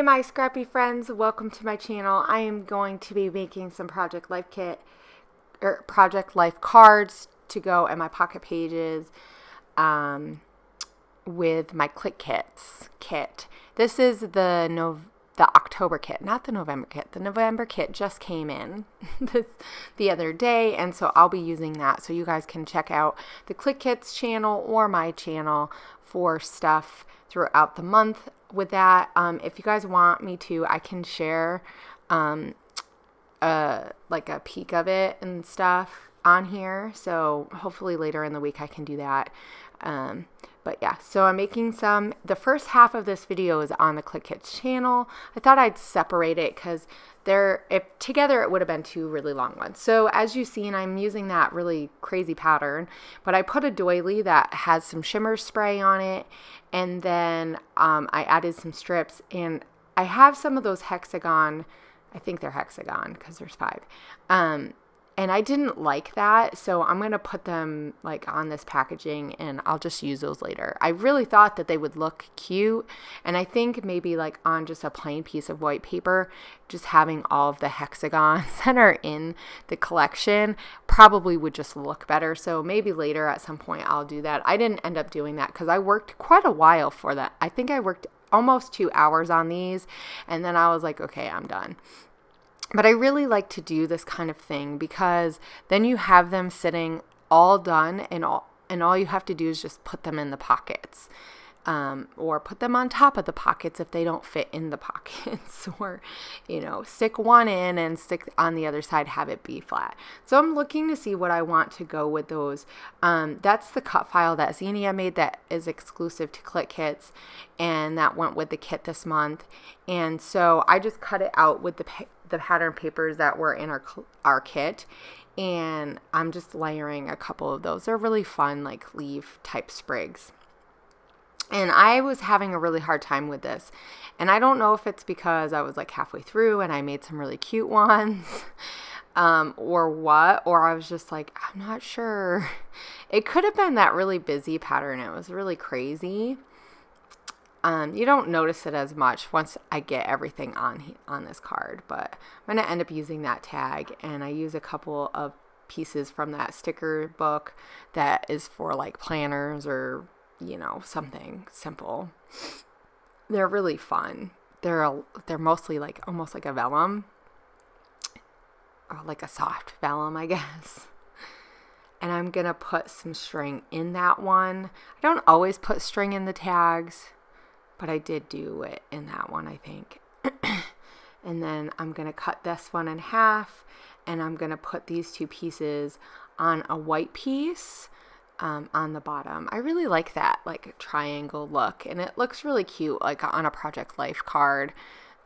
my scrappy friends, welcome to my channel. I am going to be making some Project Life cards to go in my pocket pages with my Clique Kits kit. This is the October kit, not the November kit. The November kit just came in the other day, and so I'll be using that. So you guys can check out the Clique Kits channel or my channel for stuff throughout the month with that. If you guys want me to, I can share like a peek of it and stuff on here. So hopefully later in the week I can do that. But yeah, so I'm making the first half of this video is on the Clique Kits channel. I thought I'd separate it because if together it would have been two really long ones. So as you've seen, I'm using that really crazy pattern, but I put a doily that has some shimmer spray on it, and then I added some strips, and I have some of those hexagon, I think they're hexagon because there's 5. And I didn't like that, so I'm going to put them like on this packaging, and I'll just use those later. I really thought that they would look cute, and I think maybe like on just a plain piece of white paper, just having all of the hexagons that are in the collection probably would just look better. So maybe later at some point I'll do that. I didn't end up doing that because I worked quite a while for that. I think I worked almost 2 hours on these, and then I was like, okay, I'm done. But I really like to do this kind of thing because then you have them sitting all done, and all you have to do is just put them in the pockets, or put them on top of the pockets if they don't fit in the pockets, or, stick one in and stick on the other side, have it be flat. So I'm looking to see what I want to go with those. That's the cut file that Xenia made that is exclusive to Clique Kits, and that went with the kit this month. And so I just cut it out with the pattern papers that were in our kit, and I'm just layering a couple of those. They're really fun, like leaf type sprigs. And I was having a really hard time with this, and I don't know if it's because I was like halfway through and I made some really cute ones or what, or I was just like, I'm not sure. It could have been that really busy pattern. It was really crazy. You don't notice it as much once I get everything on this card, but I'm going to end up using that tag, and I use a couple of pieces from that sticker book that is for like planners or, something simple. They're really fun. They're mostly like almost like a vellum, or like a soft vellum, I guess. And I'm going to put some string in that one. I don't always put string in the tags, but I did do it in that one, I think. And then I'm going to cut this one in half, and I'm going to put these 2 pieces on a white piece on the bottom. I really like that like triangle look, and it looks really cute like on a Project Life card.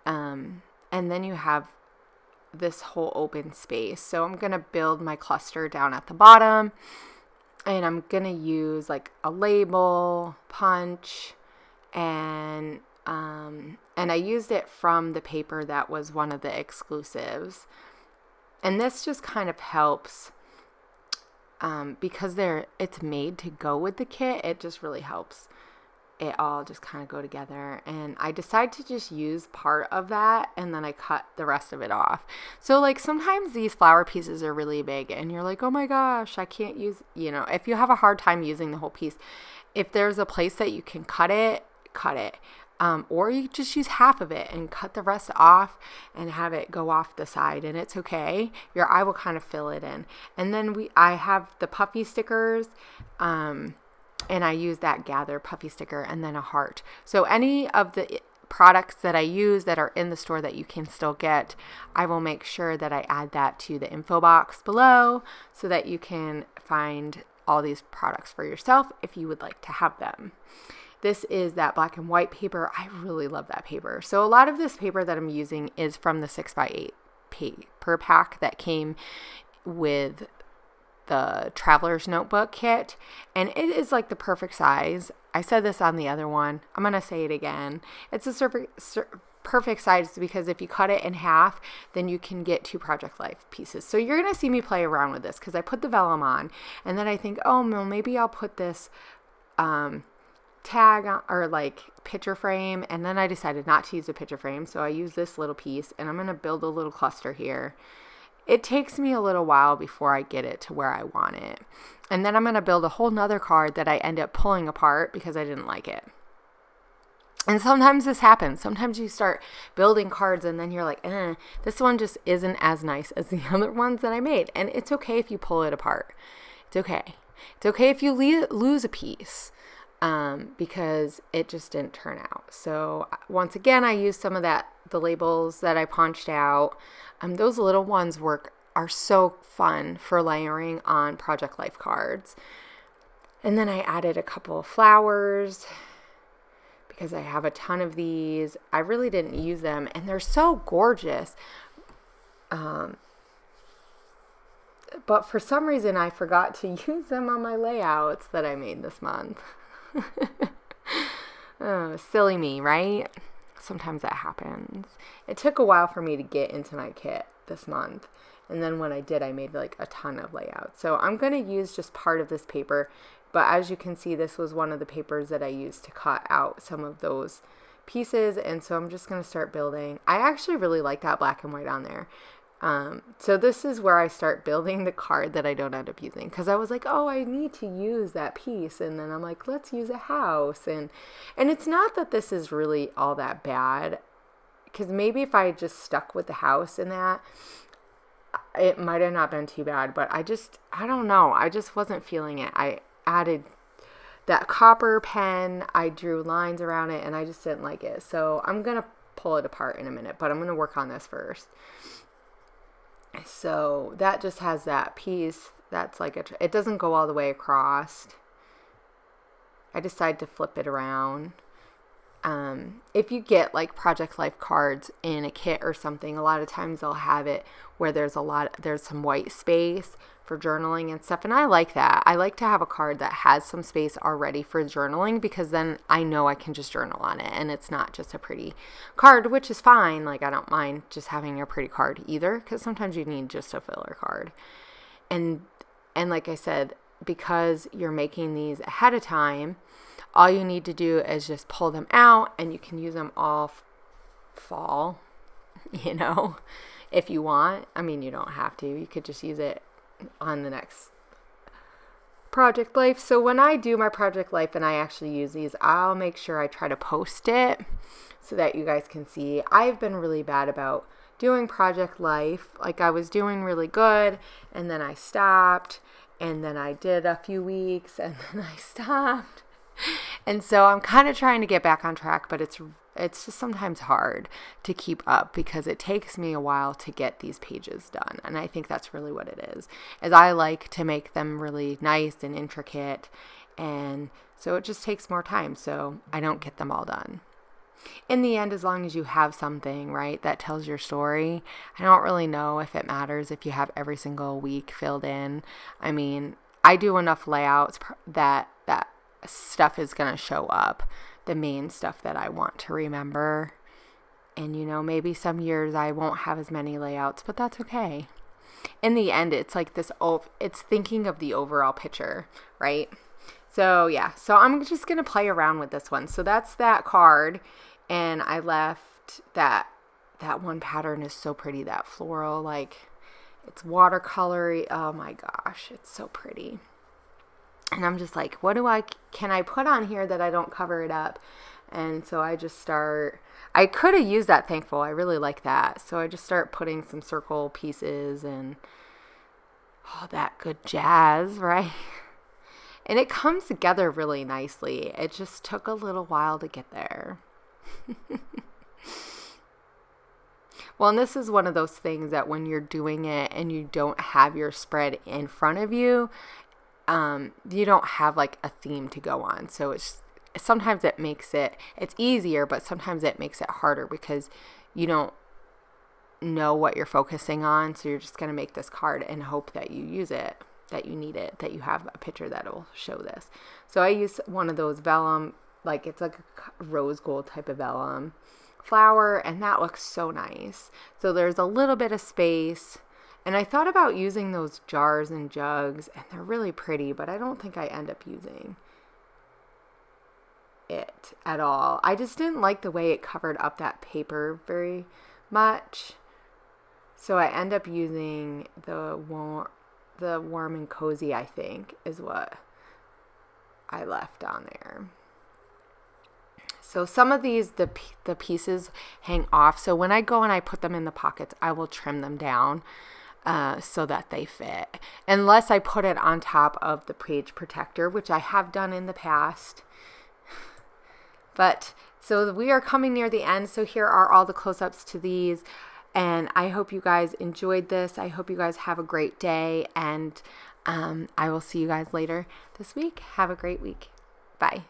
And then you have this whole open space. So I'm going to build my cluster down at the bottom, and I'm going to use like a label, punch, and I used it from the paper that was one of the exclusives. And this just kind of helps because it's made to go with the kit. It just really helps it all just kind of go together. And I decided to just use part of that, and then I cut the rest of it off. So like sometimes these flower pieces are really big, and you're like, oh my gosh, I can't use, if you have a hard time using the whole piece, if there's a place that you can cut it. Or you just use half of it and cut the rest off and have it go off the side, and it's okay. Your eye will kind of fill it in. And then I have the puffy stickers, and I use that gather puffy sticker, and then a heart. So any of the products that I use that are in the store that you can still get, I will make sure that I add that to the info box below so that you can find all these products for yourself if you would like to have them. This is that black and white paper. I really love that paper. So a lot of this paper that I'm using is from the 6x8 paper pack that came with the Traveler's Notebook kit. And it is like the perfect size. I said this on the other one. I'm going to say it again. It's a perfect size because if you cut it in half, then you can get 2 Project Life pieces. So you're going to see me play around with this because I put the vellum on, and then I think, oh, well, maybe I'll put this tag or like picture frame, and then I decided not to use a picture frame, so I use this little piece, and I'm going to build a little cluster here. It takes me a little while before I get it to where I want it, and then I'm going to build a whole nother card that I end up pulling apart because I didn't like it. And sometimes this happens. Sometimes you start building cards and then you're like, this one just isn't as nice as the other ones that I made. And it's okay if you pull it apart. It's okay. It's okay if you lose a piece because it just didn't turn out. So once again, I used some of the labels that I punched out. Those little ones are so fun for layering on Project Life cards. And then I added a couple of flowers because I have a ton of these. I really didn't use them, and they're so gorgeous. But for some reason, I forgot to use them on my layouts that I made this month. Oh, silly me, right? Sometimes that happens. It took a while for me to get into my kit this month. And then when I did, I made like a ton of layouts. So I'm going to use just part of this paper. But as you can see, this was one of the papers that I used to cut out some of those pieces. And so I'm just going to start building. I actually really like that black and white on there. So this is where I start building the card that I don't end up using. Because I was like, oh, I need to use that piece. And then I'm like, let's use a house. And it's not that this is really all that bad. Because maybe if I just stuck with the house in that, it might have not been too bad. But I don't know. I just wasn't feeling it. I added that copper pen, I drew lines around it, and I just didn't like it. So I'm going to pull it apart in a minute, but I'm going to work on this first. So that just has that piece that's like it doesn't go all the way across. I decided to flip it around. If you get like Project Life cards in a kit or something, a lot of times they'll have it where there's some white space for journaling and stuff. And I like that. I like to have a card that has some space already for journaling because then I know I can just journal on it and it's not just a pretty card, which is fine. Like I don't mind just having a pretty card either because sometimes you need just a filler card. And like I said, because you're making these ahead of time, all you need to do is just pull them out and you can use them all fall, if you want. I mean, you don't have to. You could just use it on the next Project Life. So when I do my Project Life and I actually use these, I'll make sure I try to post it so that you guys can see. I've been really bad about doing Project Life. Like I was doing really good and then I stopped and then I did a few weeks and then I stopped. And so I'm kind of trying to get back on track, but it's just sometimes hard to keep up because it takes me a while to get these pages done. And I think that's really what it is I like to make them really nice and intricate. And so it just takes more time. So I don't get them all done. In the end, as long as you have something, right, that tells your story, I don't really know if it matters if you have every single week filled in. I mean, I do enough layouts that stuff is going to show up, the main stuff that I want to remember. And, maybe some years I won't have as many layouts, but that's okay. In the end, it's like it's thinking of the overall picture, right? So, yeah. So I'm just going to play around with this one. So that's that card. And I left that one pattern is so pretty, that floral, like it's watercolory. Oh my gosh, it's so pretty. And I'm just like, can I put on here that I don't cover it up? And so I could have used that Thankful. I really like that. So I just start putting some circle pieces and all that good jazz, right? And it comes together really nicely. It just took a little while to get there. Well, and this is one of those things that when you're doing it and you don't have your spread in front of you, you don't have like a theme to go on. So sometimes it's easier, but sometimes it makes it harder because you don't know what you're focusing on. So you're just going to make this card and hope that you use it, that you need it, that you have a picture that'll show this. So I use one of those vellum, like it's like a rose gold type of vellum flower, and that looks so nice. So there's a little bit of space. And I thought about using those jars and jugs, and they're really pretty, but I don't think I end up using. it at all. I just didn't like the way it covered up that paper very much. So I end up using the warm and cozy, I think, is what I left on there. So some of these, the pieces hang off. So when I go and I put them in the pockets, I will trim them down so that they fit. Unless I put it on top of the page protector, which I have done in the past. But so we are coming near the end. So here are all the close-ups to these. And I hope you guys enjoyed this. I hope you guys have a great day. And I will see you guys later this week. Have a great week. Bye.